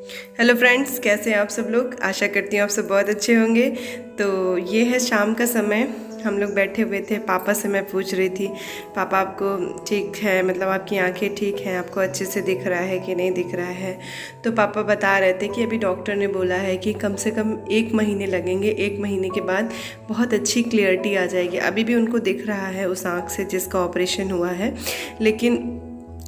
Hello friends, कैसे हैं आप सब लोग। आशा करती हूँ आप सब बहुत अच्छे होंगे। तो ये है शाम का समय, हम लोग बैठे हुए थे। पापा से मैं पूछ रही थी, पापा आपको ठीक है, मतलब आपकी आंखें ठीक हैं, आपको अच्छे से दिख रहा है कि नहीं दिख रहा है। तो पापा बता रहे थे कि अभी डॉक्टर ने बोला है कि कम से कम 1 महीने लगेंगे, 1 महीने के बाद बहुत अच्छी क्लियरिटी आ जाएगी। अभी भी उनको दिख रहा है उस आँख से जिसका ऑपरेशन हुआ है, लेकिन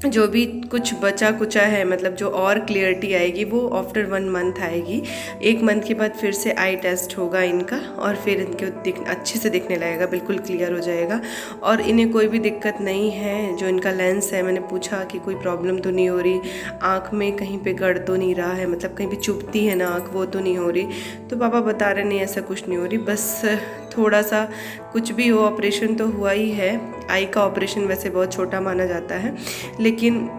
जो भी कुछ बचा कुचा है, मतलब जो और क्लियरिटी आएगी वो आफ्टर 1 मंथ आएगी। 1 मंथ के बाद फिर से आई टेस्ट होगा इनका, और फिर इनके अच्छे से दिखने लगेगा, बिल्कुल क्लियर हो जाएगा। और इन्हें कोई भी दिक्कत नहीं है। जो इनका लेंस है, मैंने पूछा कि कोई प्रॉब्लम तो नहीं हो रही, आँख में कहीं पे गड़ तो नहीं रहा है, मतलब कहीं भी चुभती है ना आँख, वो तो नहीं हो रही। तो पापा बता रहे नहीं ऐसा कुछ नहीं हो रही, बस थोड़ा सा कुछ भी हो, ऑपरेशन तो हुआ ही है। आई का ऑपरेशन वैसे बहुत छोटा माना जाता है, लेकिन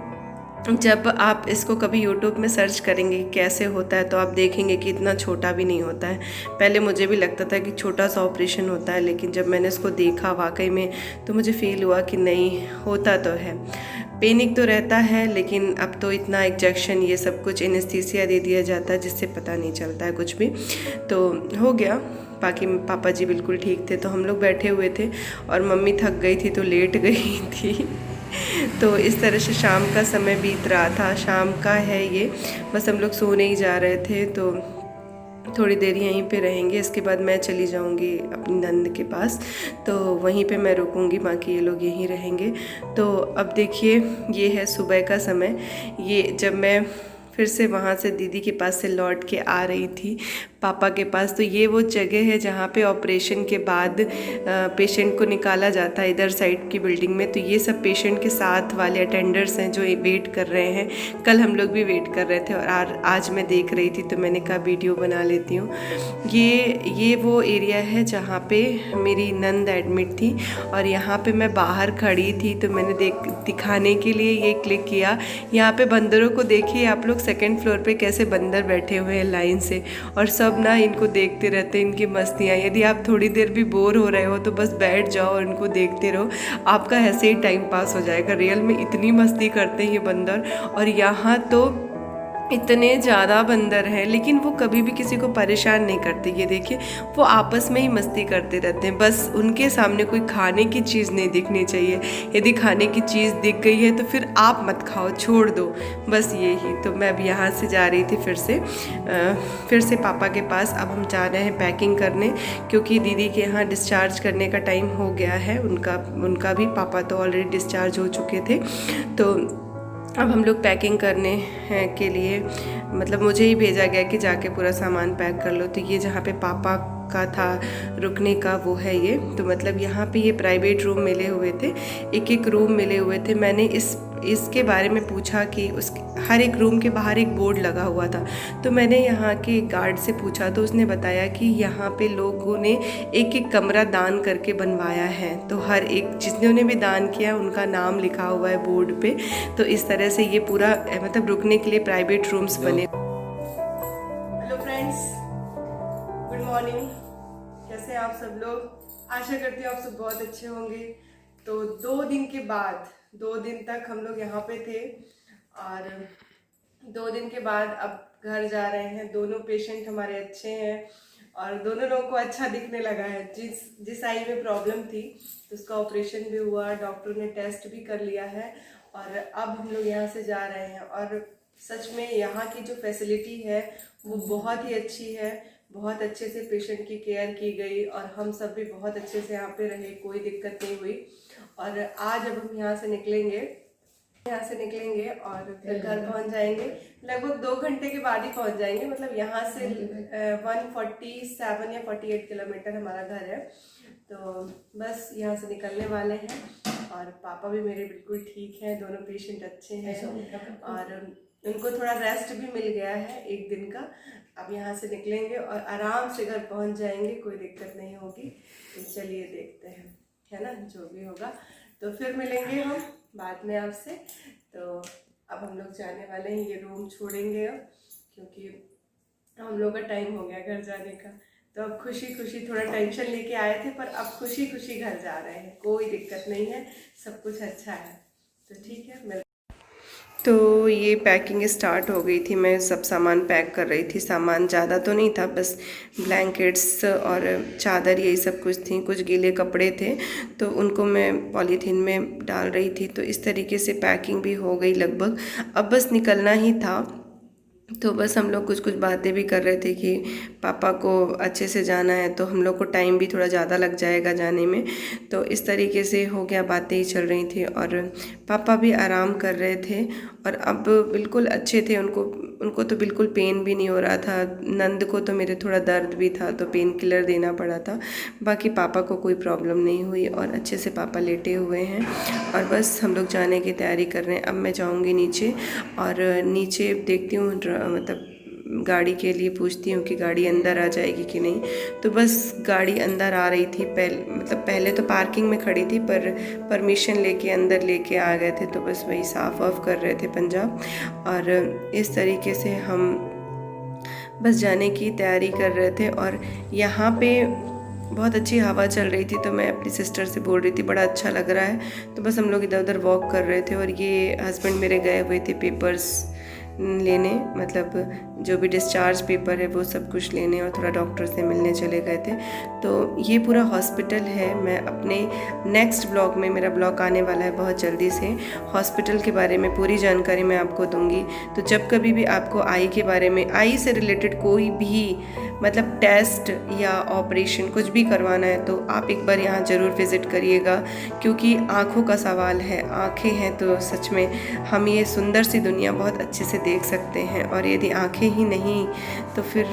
जब आप इसको कभी यूट्यूब में सर्च करेंगे कैसे होता है तो आप देखेंगे कि इतना छोटा भी नहीं होता है। पहले मुझे भी लगता था कि छोटा सा ऑपरेशन होता है, लेकिन जब मैंने इसको देखा वाकई में तो मुझे फील हुआ कि नहीं, होता तो है। पेनिक तो रहता है, लेकिन अब तो इतना इंजेक्शन ये सब कुछ एनेस्थीसिया दे दिया जाता है जिससे पता नहीं चलता है कुछ भी, तो हो गया। बाकी पापा जी बिल्कुल ठीक थे। तो हम लोग बैठे हुए थे और मम्मी थक गई थी तो लेट गई थी। तो इस तरह से शाम का समय बीत रहा था। शाम का है ये, बस हम लोग सोने ही जा रहे थे। तो थोड़ी देर यहीं पे रहेंगे, इसके बाद मैं चली जाऊंगी अपनी नंद के पास, तो वहीं पे मैं रुकूंगी, बाकी ये लोग यहीं रहेंगे। तो अब देखिए, ये है सुबह का समय। ये जब मैं फिर से वहाँ से दीदी के पास से लौट के आ रही थी पापा के पास, तो ये वो जगह है जहाँ पे ऑपरेशन के बाद पेशेंट को निकाला जाता है, इधर साइड की बिल्डिंग में। तो ये सब पेशेंट के साथ वाले अटेंडर्स हैं जो वेट कर रहे हैं। कल हम लोग भी वेट कर रहे थे और आज मैं देख रही थी, तो मैंने कहा वीडियो बना लेती हूँ। ये वो एरिया है जहाँ पे मेरी नंद एडमिट थी, और यहाँ पे मैं बाहर खड़ी थी तो मैंने दिखाने के लिए ये क्लिक किया। यहाँ पे बंदरों को देखिए आप लोग, सेकंड फ्लोर पे कैसे बंदर बैठे हुए हैं लाइन से, और सब ना इनको देखते रहते हैं, इनकी मस्तियाँ। यदि आप थोड़ी देर भी बोर हो रहे हो तो बस बैठ जाओ और इनको देखते रहो, आपका ऐसे ही टाइम पास हो जाएगा। रियल में इतनी मस्ती करते हैं ये बंदर। और यहाँ तो इतने ज़्यादा बंदर हैं, लेकिन वो कभी भी किसी को परेशान नहीं करते। ये देखिए, वो आपस में ही मस्ती करते रहते हैं। बस उनके सामने कोई खाने की चीज़ नहीं दिखनी चाहिए। यदि खाने की चीज़ दिख गई है तो फिर आप मत खाओ, छोड़ दो, बस यही। तो मैं अब यहाँ से जा रही थी फिर से पापा के पास। अब हम जा रहे हैं पैकिंग करने, क्योंकि दीदी के यहाँ डिस्चार्ज करने का टाइम हो गया है। उनका भी, पापा तो ऑलरेडी डिस्चार्ज हो चुके थे। तो अब हम लोग पैकिंग करने के लिए, मतलब मुझे ही भेजा गया कि जाके पूरा सामान पैक कर लो। तो ये जहाँ पे पापा का था रुकने का, वो है ये। तो मतलब यहाँ पे ये प्राइवेट रूम मिले हुए थे, एक एक रूम मिले हुए थे। मैंने इसके बारे में पूछा कि उस हर एक रूम के बाहर एक बोर्ड लगा हुआ था। तो मैंने यहाँ के गार्ड से पूछा तो उसने बताया कि यहाँ पे लोगों ने एक एक कमरा दान करके बनवाया है। तो हर एक जिन्होंने भी दान किया उनका नाम लिखा हुआ है बोर्ड पे। तो इस तरह से ये पूरा मतलब रुकने के लिए प्राइवेट रूम्स बने। Hello friends, good morning. कैसे हैं आप सब लोग। आशा करती हूँ आप सब बहुत अच्छे होंगे। तो 2 दिन के बाद, 2 दिन तक हम लोग यहाँ पे थे, और 2 दिन के बाद अब घर जा रहे हैं। दोनों पेशेंट हमारे अच्छे हैं और दोनों लोगों को अच्छा दिखने लगा है। जिस आई में प्रॉब्लम थी तो उसका ऑपरेशन भी हुआ, डॉक्टर ने टेस्ट भी कर लिया है, और अब हम लोग यहाँ से जा रहे हैं। और सच में यहाँ की जो फैसिलिटी है वो बहुत ही अच्छी है। बहुत अच्छे से पेशेंट की केयर की गई, और हम सब भी बहुत अच्छे से यहाँ पे रहे, कोई दिक्कत नहीं हुई। और आज अब हम यहाँ से निकलेंगे और फिर घर पहुँच जाएंगे। लगभग 2 घंटे के बाद ही पहुँच जाएंगे। मतलब यहाँ से 147 या 48 किलोमीटर हमारा घर है। तो बस यहाँ से निकलने वाले हैं। और पापा भी मेरे बिल्कुल ठीक हैं, दोनों पेशेंट अच्छे हैं, और उनको थोड़ा रेस्ट भी मिल गया है 1 दिन का। अब यहाँ से निकलेंगे और आराम से घर पहुँच जाएंगे, कोई दिक्कत नहीं होगी। तो चलिए देखते हैं, है ना, जो भी होगा। तो फिर मिलेंगे हम बाद में आपसे। तो अब हम लोग जाने वाले हैं, ये रूम छोड़ेंगे अब, क्योंकि हम लोग का टाइम हो गया घर जाने का। तो अब खुशी खुशी, थोड़ा टेंशन लेके आए थे पर अब खुशी खुशी घर जा रहे हैं, कोई दिक्कत नहीं है, सब कुछ अच्छा है। तो ठीक है, तो ये पैकिंग स्टार्ट हो गई थी। मैं सब सामान पैक कर रही थी। सामान ज़्यादा तो नहीं था, बस ब्लैंकेट्स और चादर यही सब कुछ थी। कुछ गीले कपड़े थे तो उनको मैं पॉलीथीन में डाल रही थी। तो इस तरीके से पैकिंग भी हो गई लगभग। अब बस निकलना ही था। तो बस हम लोग कुछ कुछ बातें भी कर रहे थे कि पापा को अच्छे से जाना है तो हम लोग को टाइम भी थोड़ा ज़्यादा लग जाएगा जाने में। तो इस तरीके से हो गया, बातें ही चल रही थी और पापा भी आराम कर रहे थे और अब बिल्कुल अच्छे थे। उनको तो बिल्कुल पेन भी नहीं हो रहा था। नंद को तो मेरे थोड़ा दर्द भी था तो पेन किलर देना पड़ा था। बाकी पापा को कोई प्रॉब्लम नहीं हुई और अच्छे से पापा लेटे हुए हैं और बस हम लोग जाने की तैयारी कर रहे हैं। अब मैं जाऊंगी नीचे और नीचे देखती हूँ, मतलब गाड़ी के लिए पूछती हूँ कि गाड़ी अंदर आ जाएगी कि नहीं। तो बस गाड़ी अंदर आ रही थी। पहले तो पार्किंग में खड़ी थी पर परमिशन लेके अंदर लेके आ गए थे। तो बस वही साफ़ ऑफ कर रहे थे पंजाब और इस तरीके से हम बस जाने की तैयारी कर रहे थे। और यहाँ पे बहुत अच्छी हवा चल रही थी तो मैं अपनी सिस्टर से बोल रही थी बड़ा अच्छा लग रहा है। तो बस हम लोग इधर उधर वॉक कर रहे थे और ये हस्बैंड मेरे गए हुए थे पेपर्स लेने, मतलब जो भी डिस्चार्ज पेपर है वो सब कुछ लेने और थोड़ा डॉक्टर से मिलने चले गए थे। तो ये पूरा हॉस्पिटल है। मैं अपने नेक्स्ट ब्लॉग में, मेरा ब्लॉग आने वाला है बहुत जल्दी से, हॉस्पिटल के बारे में पूरी जानकारी मैं आपको दूंगी। तो जब कभी भी आपको आई के बारे में, आई से रिलेटेड कोई भी मतलब टेस्ट या ऑपरेशन कुछ भी करवाना है तो आप एक बार यहाँ ज़रूर विज़िट करिएगा, क्योंकि आँखों का सवाल है। आँखें हैं तो सच में हम ये सुंदर सी दुनिया बहुत अच्छे से देख सकते हैं और यदि आँखें ही नहीं तो फिर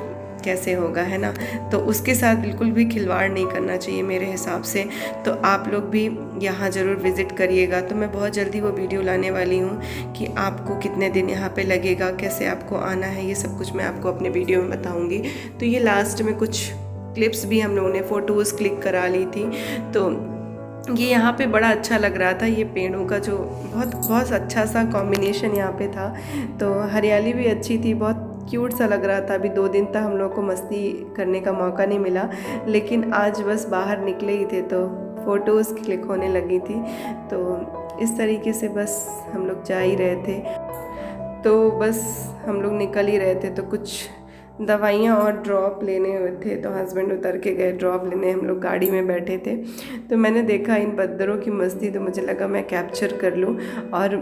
कैसे होगा, है ना। तो उसके साथ बिल्कुल भी खिलवाड़ नहीं करना चाहिए मेरे हिसाब से। तो आप लोग भी यहाँ ज़रूर विज़िट करिएगा। तो मैं बहुत जल्दी वो वीडियो लाने वाली हूँ कि आपको कितने दिन यहाँ पे लगेगा, कैसे आपको आना है, ये सब कुछ मैं आपको अपने वीडियो में बताऊँगी। तो ये लास्ट में कुछ क्लिप्स भी हम लोगों ने फ़ोटोज़ क्लिक करा ली थी। तो ये यहाँ पे बड़ा अच्छा लग रहा था। ये पेड़ों का जो बहुत अच्छा सा कॉम्बिनेशन यहाँ पे था। तो हरियाली भी अच्छी थी, बहुत क्यूट सा लग रहा था। अभी 2 दिन तक हम लोग को मस्ती करने का मौका नहीं मिला, लेकिन आज बस बाहर निकले ही थे तो फ़ोटोज़ क्लिक होने लगी थी। तो इस तरीके से बस हम लोग जा ही रहे थे। तो बस हम लोग निकल ही रहे थे तो कुछ दवाइयाँ और ड्रॉप लेने हुए थे तो हस्बैंड उतर के गए ड्रॉप लेने। हम लोग गाड़ी में बैठे थे तो मैंने देखा इन बंदरों की मस्ती, तो मुझे लगा मैं कैप्चर कर लूँ। और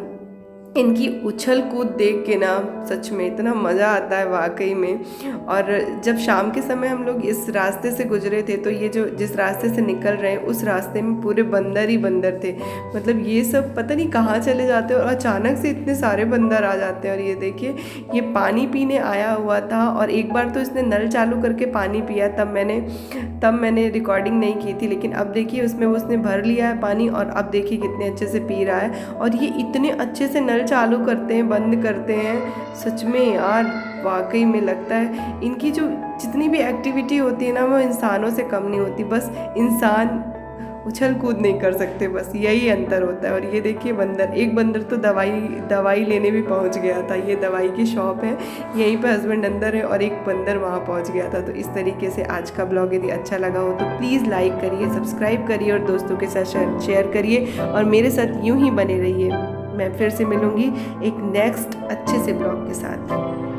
इनकी उछल कूद देख के ना सच में इतना मज़ा आता है वाकई में। और जब शाम के समय हम लोग इस रास्ते से गुजरे थे तो ये जो जिस रास्ते से निकल रहे हैं उस रास्ते में पूरे बंदर ही बंदर थे। मतलब ये सब पता नहीं कहाँ चले जाते हैं और अचानक से इतने सारे बंदर आ जाते हैं। और ये देखिए, ये पानी पीने आया हुआ था और एक बार तो इसने नल चालू करके पानी पिया, तब मैंने रिकॉर्डिंग नहीं की थी, लेकिन अब देखिए उसमें उसने भर लिया है पानी और अब देखिए कितने अच्छे से पी रहा है। और ये इतने अच्छे से नल चालू करते हैं, बंद करते हैं, सच में यार वाकई में लगता है इनकी जो जितनी भी एक्टिविटी होती है ना वो इंसानों से कम नहीं होती। बस इंसान उछल कूद नहीं कर सकते, बस यही अंतर होता है। और ये देखिए बंदर, एक बंदर तो दवाई लेने भी पहुंच गया था। ये दवाई की शॉप है, यहीं पे हस्बैंड अंदर है और एक बंदर वहाँ पहुंच गया था। तो इस तरीके से आज का ब्लॉग यदि अच्छा लगा हो तो प्लीज़ लाइक करिए, सब्सक्राइब करिए और दोस्तों के साथ शेयर करिए और मेरे साथ यूँ ही बने रहिए। मैं फिर से मिलूँगी एक नेक्स्ट अच्छे से ब्लॉग के साथ।